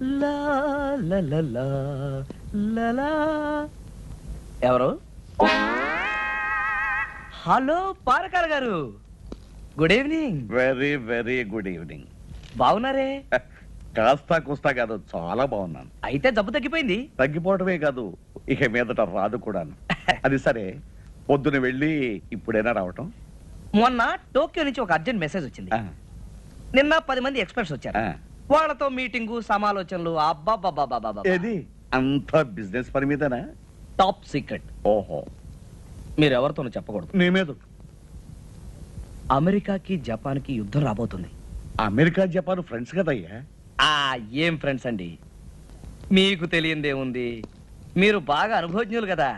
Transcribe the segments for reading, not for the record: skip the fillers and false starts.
లా లా లా లా లా లా. ఎవరు? హలో పారకాల గారు, good evening. Very very good evening. బాగున్నారే? కాస్తా కుస్తా కాదు, చాలా బాగున్నాను. అయితే జబ్బు తగ్గిపోయింది. తగ్గిపోవటమే కాదు, ఇక మీదట రాదు కూడాను. అది సరే, పొద్దున వెళ్ళి ఇప్పుడైనా రావటం? మొన్న టోక్యో నుంచి ఒక అర్జెంట్ మెసేజ్ వచ్చింది. నిన్న 10 మంది ఎక్స్పర్ట్స్ వచ్చారు. వాళ్ళతో మీటింగు, సమాలోచనలు. అబ్బాబాబాబాబా, ఏది అంత బిజినెస్ పని మీదనా? Top secret. ఓహో, మీరు ఎవరితోనూ చెప్పకూడదు. నీ మీద. అమెరికాకి జపాన్కి యుద్ధం రాబోతుంది. అమెరికా జపాన్ ఫ్రెండ్స్ కదయ్యా. ఏం ఫ్రెండ్స్ అండి, మీకు తెలియందేముంది, మీరు బాగా అనుభవజ్ఞులు కదా.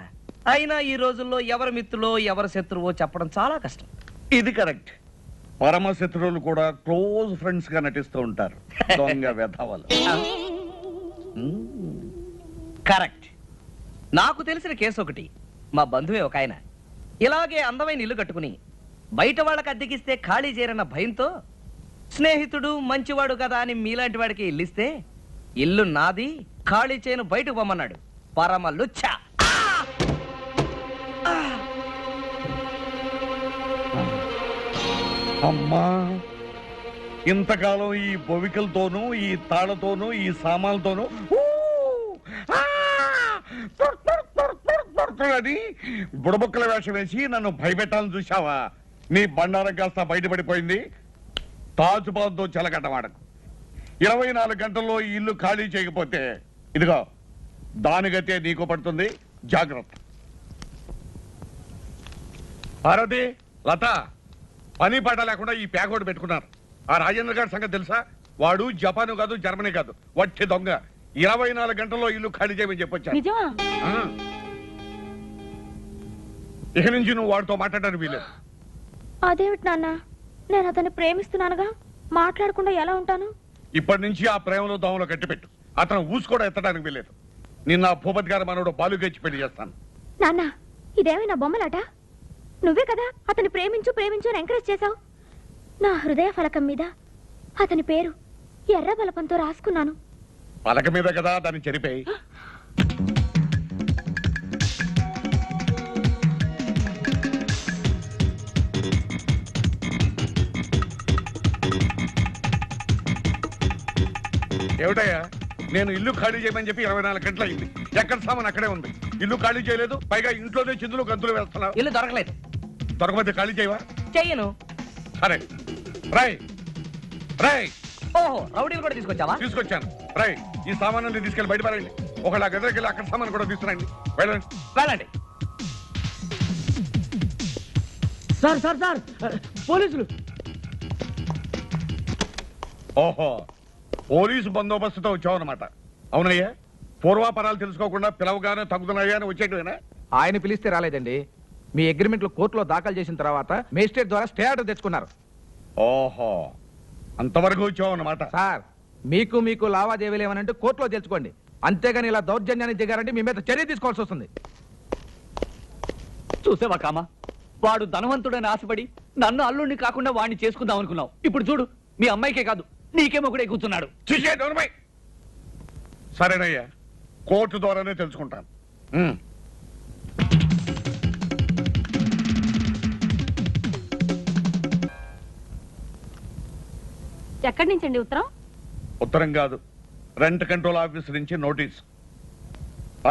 అయినా ఈ రోజుల్లో ఎవరి మిత్రులో ఎవరి శత్రువో చెప్పడం చాలా కష్టం. ఇది కరెక్ట్. పరమ శత్రువులు కూడా క్లోజ్ ఫ్రెండ్స్ గా నటిస్తూ ఉంటారు. దొంగ వెధవలు. కరెక్ట్. నాకు తెలిసిన కేసు ఒకటి. మా బంధువే ఒక ఆయన ఇలాగే అందమైన ఇల్లు కట్టుకుని బయట వాళ్ళకి అద్దెకిస్తే ఖాళీ చేరన్న భయంతో స్నేహితుడు మంచివాడు కదా అని మీలాంటి వాడికి ఇల్లిస్తే ఇల్లు నాది, ఖాళీ చేయను, బయటకు పొమ్మన్నాడు. పరమ లుచ్చ. అమ్మా, ఇంతకాలం ఈ బొవికలతోనూ, ఈ తాళతోనూ, ఈ సామాన్లతోనూ అని బుడబుక్కల వేషం వేసి నన్ను భయపెట్టాలని చూసావా? నీ బండారం కాస్త బయటపడిపోయింది. తాజుబాద్తో చెలగట్టమాడకు. 24 గంటల్లో ఈ ఇల్లు ఖాళీ చేయకపోతే ఇదిగో దానిగతే నీకు పడుతుంది. జాగ్రత్త. పార్వతి, లత, పని పాట లేకుండా ఈ ప్యాకోడ్ పెట్టుకున్నారు. ఆ రాజేంద్ర గారి సంగతి తెలుసా? వాడు జపాను కాదు, జర్మనీ కాదు, వట్టి దొంగ. 24 గంటల్లో ఇల్లు ఖాళీ చేయమని చెప్పొచ్చాను. ఇక నుంచి నువ్వు వాడితో మాట్లాడడానికి వీలేదు. అదేమిటి నాన్న, నేను అతన్ని ప్రేమిస్తున్నానుగా, మాట్లాడకుండా ఎలా ఉంటాను? ఇప్పటి నుంచి ఆ ప్రేమలో దోమలో కట్టిపెట్టు. అతను ఊసు కూడా ఎత్తడానికి వీలేదు. నిన్న భూపతి గారు మనోడు బాలుగచ్చి పెళ్లి చేస్తాను. నాన్న, ఇదేమైనా బొమ్మలాట? నువ్వే కదా అతన్ని ప్రేమించు ప్రేమించు అని ఎంకరేజ్ చేశావు. నా హృదయ ఫలకం మీద అతని పేరు ఎర్ర బలపంతో రాసుకున్నాను. పలక మీద కదా దాన్ని చెరిపేయి. ఏమిటయ్యా, నేను ఇల్లు ఖాళీ చేయమని చెప్పి 24 గంటలు అయింది. ఎక్కడ సామాన్ అక్కడే ఉంది. ఇల్లు ఖాళీ చేయలేదు, పైగా ఇంట్లోనే చిందులు గంతులు వేస్తున్నావు. ఇల్లు దొరకలేదు. దొరకకపోతే ఖాళీ చేయవా? చెయ్యను. సరే, రై రై. ఓహో, రౌడీలు కూడా తీసుకొచ్చావా? తీసుకొచ్చాను. రై, ఈ సామాన్లు తీసుకెళ్ళి బయట పారండి. ఒకళ్ళ గదిలోకి వెళ్ళి అక్కడ సామాన్ కూడా తీసుకురండి. వెళ్ళండి. వెళ్ళండి. సార్ సార్ సార్, పోలీసులు. ఓహో, పోలీసు బందోబస్తుతో వచ్చావన్నమాట. అవునయ్యా, పూర్వాపరాలు తెలుసుకోకుండా పిలవగానే తగ్గుతున్నాయా అని వచ్చేటవేనా? ఆయన పిలిస్తే రాలేదండి. మీ అగ్రిమెంట్లు కోర్టులో దాఖలు చేసిన తర్వాత మేజిస్ట్రేట్ ద్వారా స్టే ఆర్డర్ తెచ్చుకున్నారు. ఓహో, అంతవరకు వచ్చావన్నమాట. సార్, మీకు లావాదేవీలు ఏమనంటే కోర్టులో తెలుసుకోండి. అంతేగాని ఇలా దౌర్జన్యాన్ని దిగారంటే మీ మీద చర్య తీసుకోవాల్సి వస్తుంది. చూసావా కామా, వాడు ధనవంతుడని ఆశపడి నన్ను అల్లుడిని కాకుండా వాడిని చేసుకుందాం అనుకున్నావు. ఇప్పుడు చూడు, మీ అమ్మాయికే కాదు నీకేమో కూడా కూర్చున్నాడు. సరేనయ్యా, కోర్టు ద్వారానే తెలుసుకుంటాను. ఎక్కడి నుంచండి ఉత్తరం? ఉత్తరం కాదు, రెంట్ కంట్రోల్ ఆఫీస్ నుంచి నోటీస్.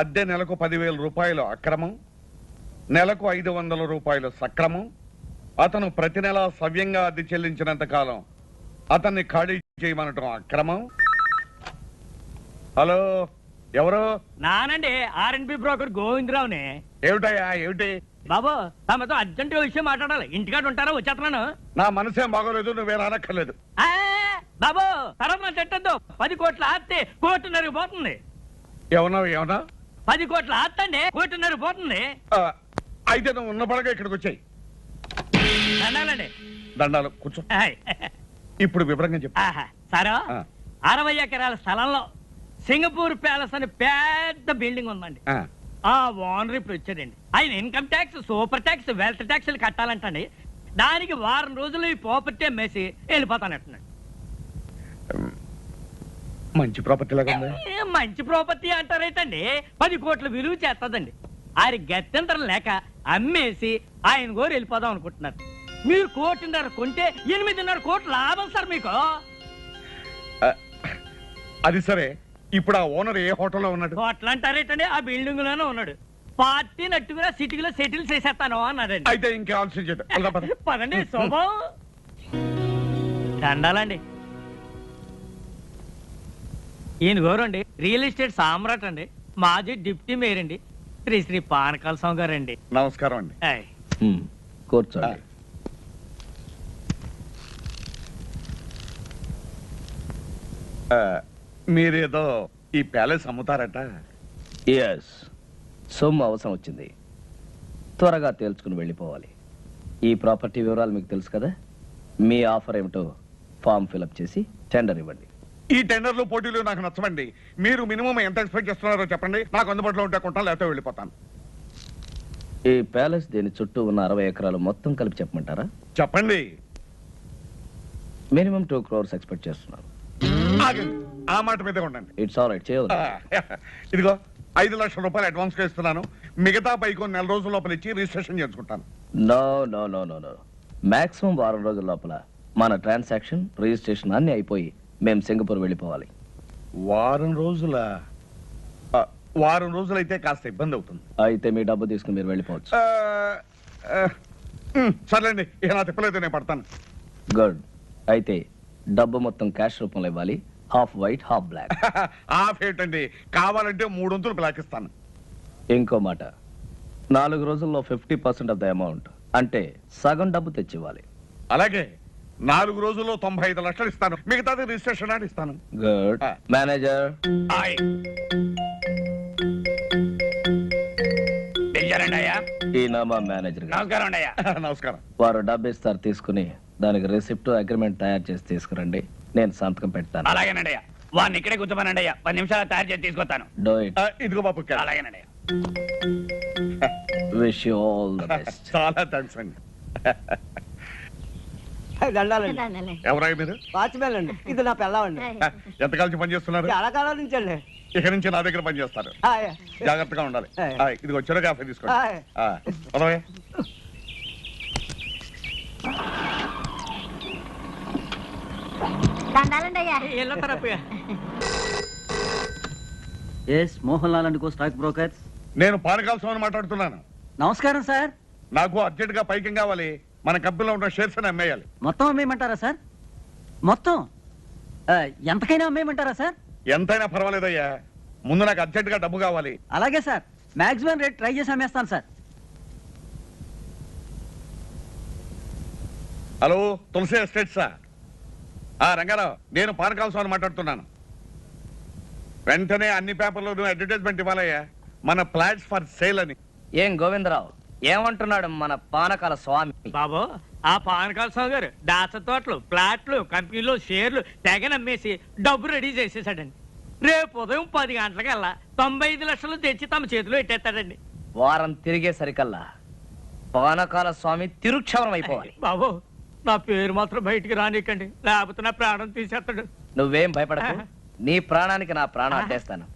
అద్దె నెలకు 10,000 రూపాయలు అక్రమం, నెలకు 500 రూపాయలు సక్రమం. అతను ప్రతి నెల సవ్యంగా అద్దె చెల్లించినంత కాలం అతన్ని ఖాళీ చేయమనటం అక్రమం. హలో, ఎవరు? నానండి, ఆర్ఎన్బి బ్రోకర్ గోవిందరావునే. ఏమిటయ్యా, ఏమిటి? బాబు, తమతో అర్జెంట్ విషయం మాట్లాడాలి. ఇంటికాడ ఉంటారా? వచ్చేస్తున్నాను. నా మనసేం బాగోలేదు, నువ్వే రానక్కర్లేదు. బాబు, తర్వాత తిట్టద్దు. 10 కోట్ల ఆస్తి కోర్టున్నర పోతుంది. ఏమన్నా 10 కోట్ల ఆస్తి అండి, కోర్టున్నర పోతుంది. అయితే నువ్వు ఉన్న పడగా ఇక్కడికి వచ్చాయి. దండాలండి. దండాలు. కూర్చో. ఇప్పుడు వివరంగా చెప్పు. సారా, 60 ఎకరాల స్థలంలో సింగపూర్ ప్యాలెస్ అని పెద్ద బిల్డింగ్ ఉందండి. ఆ ఓనర్ ఇప్పుడు వచ్చాడండి. ఆయన income tax, super tax, wealth ట్యాక్స్లు కట్టాలంటండి. దానికి వారం రోజులు ఈ ప్రాపర్టీ అమ్మేసి వెళ్ళిపోతానంటున్నాడు. మంచి ప్రాపర్టీ లాగా ఉంది. మంచి ప్రాపర్టీ అంటారేటండి, 10 కోట్ల విలువ చేస్తుందండి. ఆయన గత్యంతరం లేక అమ్మేసి ఆయన గోరు వెళ్ళిపోదాం అనుకుంటున్నారు. మీరు 1.5 కోట్లు కొంటే 8.5 కోట్లు లాభం సార్ మీకు. అది సరే, ఇప్పుడు ఆ ఓనర్ ఏ హోటల్లో ఉన్నాడు? కోట్లు అంటారేటండి, ఆ బిల్డింగ్ లోనే ఉన్నాడు. పార్టీ నట్టుగా సిటీలో సెటిల్ చేసేస్తాను అన్నాడండి. అయితే ఇంకా ఆలోచించదు. పదండి శోభం. దండాలండి. ఈయన గోరండి రియల్ ఎస్టేట్ సామ్రాట్ అండి, మాజీ డిప్యూటీ మేయర్ అండి, శ్రీ శ్రీ పానకాల స్వామి గారండి. నమస్కారం అండి. ఆయ్. కూర్చోండి. మీరేదో ఈ ప్యాలెస్ అమ్ముతారట? ఎస్, సొమ్ము అవసరం వచ్చింది, త్వరగా తేల్చుకుని వెళ్ళిపోవాలి. ఈ ప్రాపర్టీ వివరాలు మీకు తెలుసు కదా. మీ ఆఫర్ ఏమిటో ఫామ్ ఫిలప్ చేసి టెండర్ ఇవ్వండి. ఈ టెండర్లు పోటీలు నాకు నచ్చవండి. మీరు మినిమం ఎంత ఎక్స్పెక్ట్ చేస్తున్నారో చెప్పండి, నాకు అందుబాటులో ఉంటే కొంటాను, లేకపోతే వెళ్ళిపోతాను. ఈ ప్యాలెస్ దీని చుట్టూ ఉన్న 60 ఎకరాలు మొత్తం కలిపి చెప్పమంటారా? చెప్పండి. మినిమం 2 crores ఎక్స్పెక్ట్ చేస్తున్నాను. ఆగండి, ఆ మాట మీద ఉండండి. ఇట్స్ ఆల్ రైట్, చేయదు. ఇదిగో 5 లక్షల రూపాయలు అడ్వాన్స్ గా ఇస్తున్నాను. మిగతా పైకి కొన్ని నెల రోజుల లోపల ఇచ్చి రిజిస్ట్రేషన్ చేసుకుంటాను. No no no no no, maximum 1 రోజుల లోపల మన ట్రాన్సాక్షన్ రిజిస్ట్రేషన్ అన్ని అయిపోయి మేము సింగపూర్ వెళ్ళిపోవాలి. వారం రోజులైతే కాస్త ఇబ్బంది అవుతుంది. అయితే మీ డబ్బు తీసుకుని మీరు వెళ్ళిపోవచ్చు. సర్లేండి, ఇక నా తిప్పలేదు, నేను పడతాను. గుడ్. అయితే డబ్బు మొత్తం క్యాష్ రూపంలో ఇవ్వాలి, half white half black. Half ఏంటండి, కావాలంటే 3 వంతులు బ్లాక్ ఇస్తాను. ఇంకో మాట, 4 రోజుల్లో 50% ఆఫ్ ద అమౌంట్, అంటే సగం డబ్బు తెచ్చివ్వాలి. అలాగే 4 రోజుల్లో 95 లక్షలు ఇస్తాను, మిగతాది రిజిస్ట్రేషన్ అని ఇస్తాను. గుడ్. మేనేజర్. ఈయన మా మేనేజర్ గారు. నమస్కారం. వారు డబ్బు ఇస్తారు, తీసుకుని దానికి రిసిప్ట్ అగ్రిమెంట్ తయారు చేసి తీసుకురండి, నేను సంతకం పెడతాను. అలాగేనండి, వాడిని ఇక్కడే కూర్చోమనండి, 10 నిమిషాలు తయారు చేసి తీసుకొస్తాను. Do it. ఇదిగో బాబు. అలాగేనండి. Wish you all the best. చాలా థ్యాంక్స్ అండి. దండాలండి. ఎవరై మీరు? వాచ్మెన్ అండి, ఇది నా పిల్లవండి. ఎంతకాలం పని చేస్తున్నారు? చాలా కాలం నుంచి అండి. ఇక నుంచి నా దగ్గర పని చేస్తారు, జాగ్రత్తగా ఉండాలి. ఇదిగో చెడు కాఫీ తీసుకోండి. పదవే. దండాలండి అయ్యా. Yes, Mohan Lal and co stock brokers. నేను పానకాల స్వామిని మాట్లాడుతున్నాను. నమస్కారం సార్. నాకు అర్జెంట్ గా పైకి కావాలి, మన కంపెనీలో ఉన్న షేర్స్ అని అమ్మేయాలి. మొత్తం అమ్మేయమంటారా సార్? మొత్తం ఎంతకైనా అమ్మేయమంటారా సార్? ఎంతైనా పర్వాలేదయ్యా, ముందు నాకు అర్జెంట్ గా డబ్బు కావాలి. అలాగే సార్, మాక్సిమం రేట్ ట్రై చేసి అమ్మేస్తాను సార్. హలో, తులసి ఎస్టేట్సా? రంగారావు, నేను పానకాల స్వామిని మాట్లాడుతున్నాను. వెంటనే అన్ని పేపర్లోనూ అడ్వర్టైజ్మెంట్ ఇవ్వాలయ్యా, మన ఫ్లాట్స్ ఫర్ సేల్ అని. ఏం గోవిందరావు, ఏమంటున్నాడు మన పానకాల స్వామి? బాబు, ఆ పానకాల స్వామి గారు దాచ తోటలు, ప్లాట్లు, కంపెనీలు, షేర్లు తెగనమ్మేసి డబ్బు రెడీ చేసేసాడండి. రేపు ఉదయం 10 గంటలకల్లా 95 లక్షలు తెచ్చి తమ చేతిలో పెట్టేస్తాడండి. వారం తిరిగేసరికల్లా పానకాల స్వామి తిరుక్షవరం అయిపోవాలి. బాబు, నా పేరు మాత్రం బయటికి రానికండి, లేకపోతే నా ప్రాణం తీసేస్తాడు. నువ్వేం భయపడకు, నీ ప్రాణానికి నా ప్రాణం అట్టేస్తాను.